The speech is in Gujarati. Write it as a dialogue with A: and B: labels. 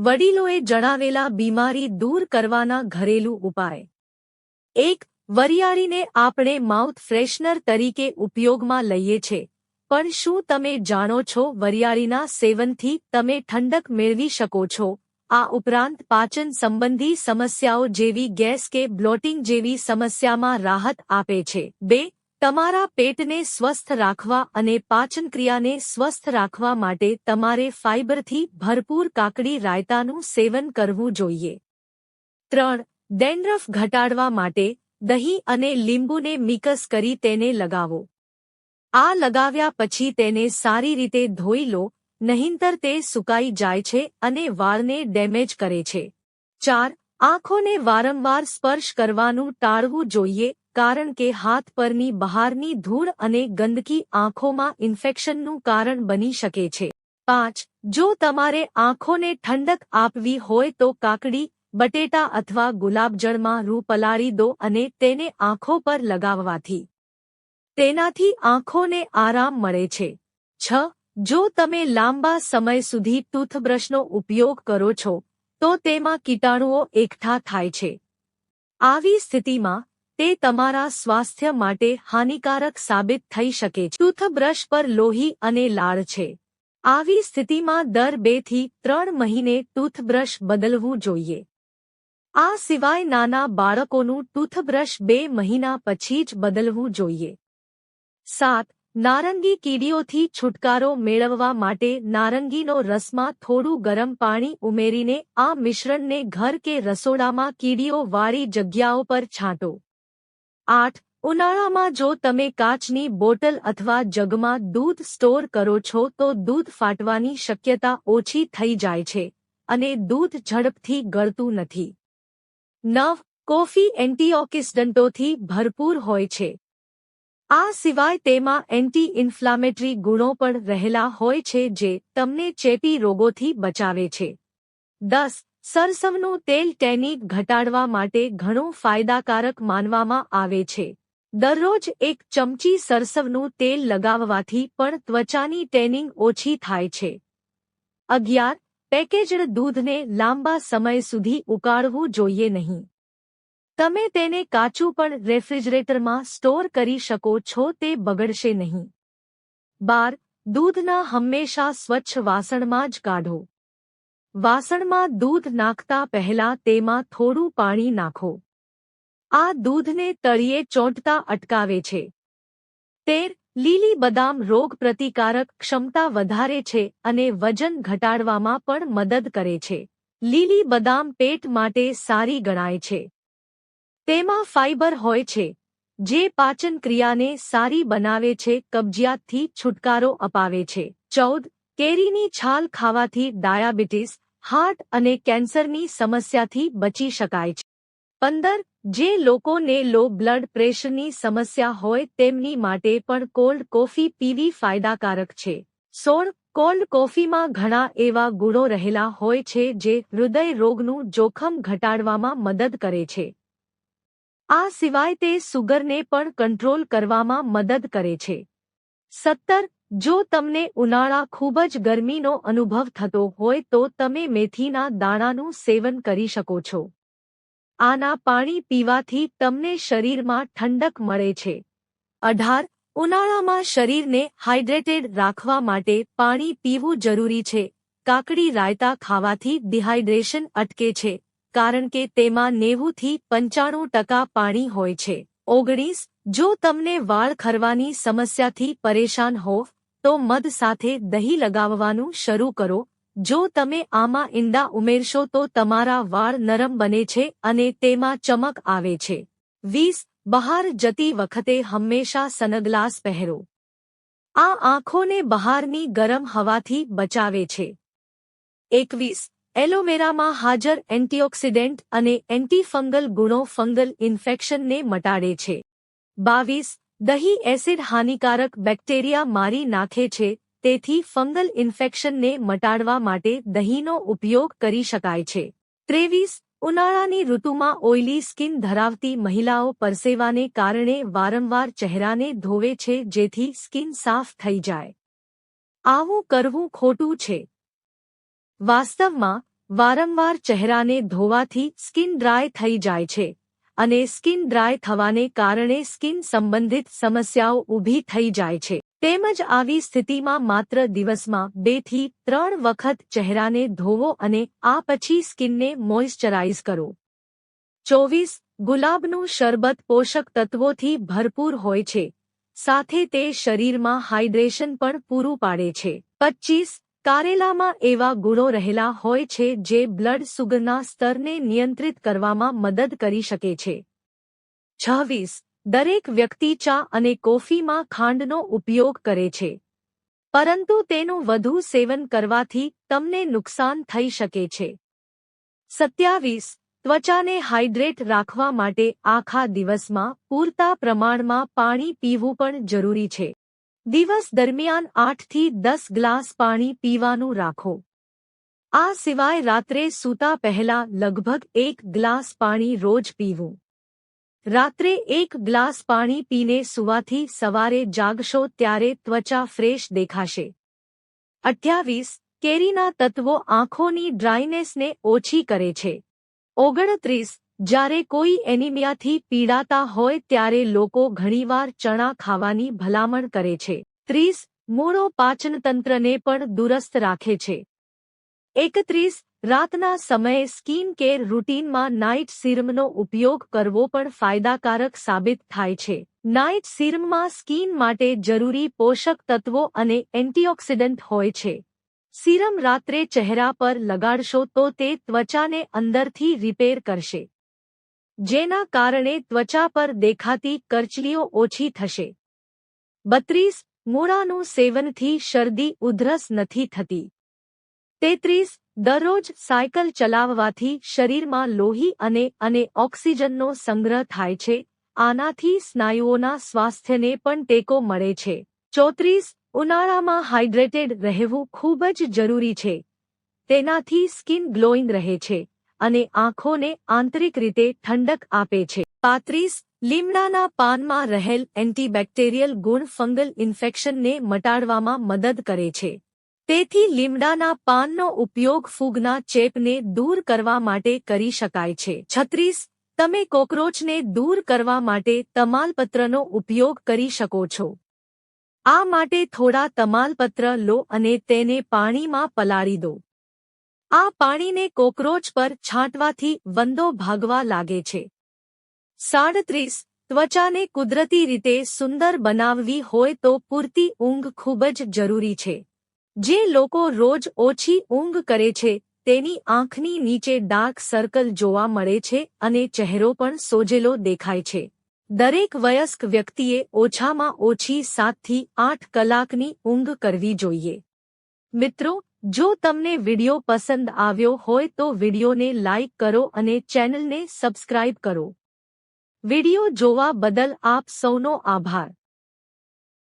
A: વડીલોએ જણાવેલા બીમારી દૂર કરવાના ઘરેલું ઉપાય। 1. વરિયાળીને આપણે માઉથ ફ્રેશનર તરીકે ઉપયોગમાં લઈએ છે, પણ શું તમે જાણો છો વરિયાળીના સેવનથી તમે ઠંડક મેળવી શકો છો? આ ઉપરાંત પાચન સંબંધી સમસ્યાઓ જેવી ગેસ કે બ્લોટિંગ જેવી સમસ્યામાં રાહત આપે છે। 2. તમારા પેટને સ્વસ્થ રાખવા અને પાચનક્રિયાને સ્વસ્થ રાખવા માટે તમારે ફાઇબરથી ભરપૂર કાકડી રાયતાનું સેવન કરવું જોઈએ। 3. ડેન્ડ્રફ ઘટાડવા માટે દહીં અને લીંબુને મિક્સ કરી તેને લગાવો। આ લગાવ્યા પછી તેને સારી રીતે ધોઈ લો, નહીંતર તે સુકાઈ જાય છે અને વાળને ડેમેજ કરે છે। 4. આંખોને વારંવાર સ્પર્શ કરવાનું ટાળવું જોઈએ, કારણ કે હાથ પરની બહારની ધૂળ અને ગંદકી આંખોમાં ઇન્ફેક્શનનું કારણ બની શકે છે। 5. જો તમારે આંખોને ઠંડક આપવી હોય તો કાકડી, બટેટા અથવા ગુલાબજળમાં રૂ પલાળી દો અને તેને આંખો પર લગાવવાથી તેનાથી આંખોને આરામ મળે છે। 6. જો તમે લાંબા સમય સુધી ટૂથબ્રશનો ઉપયોગ કરો છો તો તેમાં કીટાણુઓ એકઠા થાય છે। આવી સ્થિતિમાં તે તમારા સ્વાસ્થ્ય માટે હાનિકારક સાબિત થઈ શકે છે। ટૂથબ્રશ પર લોહી અને લાળ છે। આવી સ્થિતિમાં દર 2 થી 3 મહિને ટૂથબ્રશ બદલવું જોઈએ। આ સિવાય નાના બાળકોનું ટૂથબ્રશ 2 મહિના પછી જ બદલવું જોઈએ। 7. નારંગી કીડીઓથી છુટકારો મેળવવા માટે નારંગીનો રસમાં થોડું ગરમ પાણી ઉમેરીને આ મિશ્રણને ઘર કે રસોડામાં કીડીઓવાળી જગ્યાઓ પર છાંટો। 8. ઉનાળામાં જો તમે કાચની બોટલ અથવા જગમાં દૂધ સ્ટોર કરો છો તો દૂધ ફાટવાની શક્યતા ઓછી થઈ જાય છે અને દૂધ ઝડપથી ગળતું નથી। 9. કોફી એન્ટીઓક્સિડન્ટોથી ભરપૂર હોય છે। આ સિવાય તેમાં એન્ટી ઇન્ફ્લામેટરી ગુણો પણ રહેલા હોય છે જે તમને ચેપી રોગોથી બચાવે છે। 10. સરસવનું તેલ ટેનિંગ ઘટાડવા માટે ઘણું ફાયદાકારક માનવામાં આવે છે। દરરોજ 1 ચમચી સરસવનું તેલ લગાવવાથી પણ ત્વચાની ટેનિંગ ઓછી થાય છે। 11. પેકેજ્ડ દૂધને લાંબા સમય સુધી ઉકાળવું જોઈએ નહીં। તમે તેને કાચું પણ રેફ્રિજરેટરમાં સ્ટોર કરી શકો છો, તે બગડશે નહીં। 12. દૂધના હંમેશા સ્વચ્છ વાસણમાં જ કાઢો। વાસણમાં દૂધ નાખતા પહેલા તેમાં થોડું પાણી નાખો। આ દૂધને તળિયે ચોંટતા અટકાવે છે। 13. લીલી બદામ રોગ પ્રતિકારક ક્ષમતા વધારે છે અને વજન ઘટાડવામાં પણ મદદ કરે છે। લીલી બદામ પેટ માટે સારી ગણાય છે। તેમાં ફાઇબર હોય છે, જે પાચન ક્રિયાને સારી બનાવે છે, કબજિયાતથી છુટકારો અપાવે છે। 14. કેરીની છાલ ખાવાથી ડાયાબિટીસ, હાર્ટ અને કેન્સરની સમસ્યાથી બચી શકાય છે। 15. જે લોકોને લો બ્લડ પ્રેશરની સમસ્યા હોય તેમની માટે પણ કોલ્ડ કોફી પીવી ફાયદાકારક છે। 16. કોલ્ડ કોફીમાં ઘણા એવા ગુણો રહેલા હોય છે જે હૃદય રોગનું જોખમ ઘટાડવામાં મદદ કરે છે। આ સિવાય તે સુગરને પણ કંટ્રોલ કરવામાં મદદ કરે છે। 17. જો તમને ઉનાળા ખૂબ જ ગરમીનો અનુભવ થતો હોય તો તમે મેથીના દાણાનું સેવન કરી શકો છો। આના પાણી પીવાથી તમને શરીરમાં ઠંડક મળે છે। 18. ઉનાળામાં શરીરને હાઇડ્રેટેડ રાખવા માટે પાણી પીવું જરૂરી છે। કાકડી રાયતા ખાવાથી ડિહાઇડ્રેશન અટકે છે, કારણ કે તેમાં 90 થી 95% પાણી હોય છે। 19. જો તમને વાળ ખરવાની સમસ્યાથી પરેશાન હોવ તો મધ સાથે દહીં લગાવવાનું શરૂ કરો। જો તમે આમાં ઈંડા ઉમેરશો તો તમારા વાળ નરમ બને છે અને તેમાં ચમક આવે છે। 20. બહાર જતી વખતે હંમેશા સનગ્લાસ પહેરો। આ આંખોને બહારની ગરમ હવાથી બચાવે છે। 21. એલોવેરામાં હાજર એન્ટીઓક્સિડન્ટ અને એન્ટીફંગલ ગુણો ફંગલ ઇન્ફેક્શનને મટાડે છે। 22. દહીં એસિડ હાનિકારક બેક્ટેરિયા મારી નાખે છે, તેથી ફંગલ ઇન્ફેક્શનને મટાડવા માટે દહીંનો ઉપયોગ કરી શકાય છે। 23. ઉનાળાની ઋતુમાં ઓઇલી સ્કિન ધરાવતી મહિલાઓ પરસેવાને કારણે વારંવાર ચહેરાને ધોવે છે, જેથી સ્કિન સાફ થઈ જાય। આવું કરવું ખોટું છે। વાસ્તવમાં વારંવાર ચહેરાને ધોવાથી સ્કિન ડ્રાય થઈ જાય છે અને સ્કિન ડ્રાય થવાને કારણે સ્કિન સંબંધિત સમસ્યાઓ ઊભી થઈ જાય છે. તેમજ આવી સ્થિતિમાં માત્ર દિવસમાં 2 થી 3 વખત ચહેરાને ધોવો અને આ પછી સ્કિનને મોઇશ્ચરાઇઝ કરો. 24. ગુલાબનું શરબત પોષક તત્વોથી ભરપૂર હોય છે, સાથે તે શરીરમાં હાઇડ્રેશન પણ પૂરું પાડે છે. 25. કારેલામાં એવા ગુણો રહેલા હોય છે જે બ્લડ સુગરના સ્તરને નિયંત્રિત કરવામાં મદદ કરી શકે છે. 26. દરેક વ્યક્તિ ચા અને કોફીમાં ખાંડનો ઉપયોગ કરે છે, પરંતુ તેનું વધુ સેવન કરવાથી તમને નુકસાન થઈ શકે છે. 27. ત્વચાને હાઇડ્રેટ રાખવા માટે આખા દિવસમાં પૂરતા પ્રમાણમાં પાણી પીવું પણ જરૂરી છે. દિવસ દરમિયાન 8 થી 10 ગ્લાસ પાણી પીવાનું રાખો. આ સિવાય રાત્રે સૂતા પહેલા લગભગ 1 ગ્લાસ પાણી રોજ પીવું. રાત્રે 1 ગ્લાસ પાણી પીને સૂવાથી સવારે જાગશો ત્યારે ત્વચા ફ્રેશ દેખાશે. 28. કેરીના તત્વો આંખોની ડ્રાયનેસને ઓછી કરે છે. 29. જ્યારે કોઈ એનિમિયાથી પીડાતા હોય ત્યારે લોકો ઘણીવાર ચણા ખાવાની ભલામણ કરે છે. 30. મૂળો પાચનતંત્રને પણ દુરસ્ત રાખે છે. 31. રાતના સમયે સ્કિન કેર રૂટીનમાં નાઇટ સીરમનો ઉપયોગ કરવો પણ ફાયદાકારક સાબિત થાય છે. નાઇટ સીરમમાં સ્કિન માટે જરૂરી પોષક તત્વો અને એન્ટીઓક્સિડન્ટ હોય છે. સીરમ રાત્રે ચહેરા પર લગાડશો તો તે ત્વચાને અંદરથી રિપેર કરશે, જેના કારણે ત્વચા પર દેખાતી કરચલીઓ ઓછી થશે. 32. મૂળાનું સેવનથી શરદી ઉધરસ નથી થતી. 33. દરરોજ સાયકલ ચલાવવાથી શરીરમાં લોહી અને ઓક્સિજનનો સંગ્રહ થાય છે. આનાથી સ્નાયુઓના સ્વાસ્થ્યને પણ ટેકો મળે છે. 34. ઉનાળામાં હાઇડ્રેટેડ રહેવું ખૂબ જ જરૂરી છે. તેનાથી સ્કિન ગ્લોઈંગ રહે છે અને આંખોને આંતરિક રીતે ઠંડક આપે છે. 35. લીમડાના પાનમાં રહેલ એન્ટીબેક્ટેરિયલ ગુણ ફંગલ ઇન્ફેક્શનને મટાડવામાં મદદ કરે છે. તેથી લીમડાના પાનનો ઉપયોગ ફૂગના ચેપને દૂર કરવા માટે કરી શકાય છે. 36. તમે કોકરોચને દૂર કરવા માટે તમાલપત્રનો ઉપયોગ કરી શકો છો. આ માટે થોડા તમાલપત્ર લો અને તેને પાણીમાં પલાળી દો. આ પાણીને કોકરોચ પર છાંટવાથી વંદો ભાગવા લાગે છે. 37. ત્વચાને કુદરતી રીતે સુંદર બનાવવી હોય તો પૂરતી ઊંઘ ખૂબ જ જરૂરી છે. જે લોકો રોજ ઓછી ઊંઘ કરે છે તેની આંખની નીચે ડાર્ક સર્કલ જોવા મળે છે અને ચહેરો પણ સોજેલો દેખાય છે. દરેક વયસ્ક વ્યક્તિએ ઓછામાં ઓછી 7 થી 8 કલાકની ઊંઘ કરવી જોઈએ. મિત્રો, જો તમને વિડિયો પસંદ આવ્યો હોય તો વિડિયોને લાઇક કરો અને ચેનલને સબસ્ક્રાઇબ કરો. વિડિયો જોવા બદલ આપ સૌનો આભાર.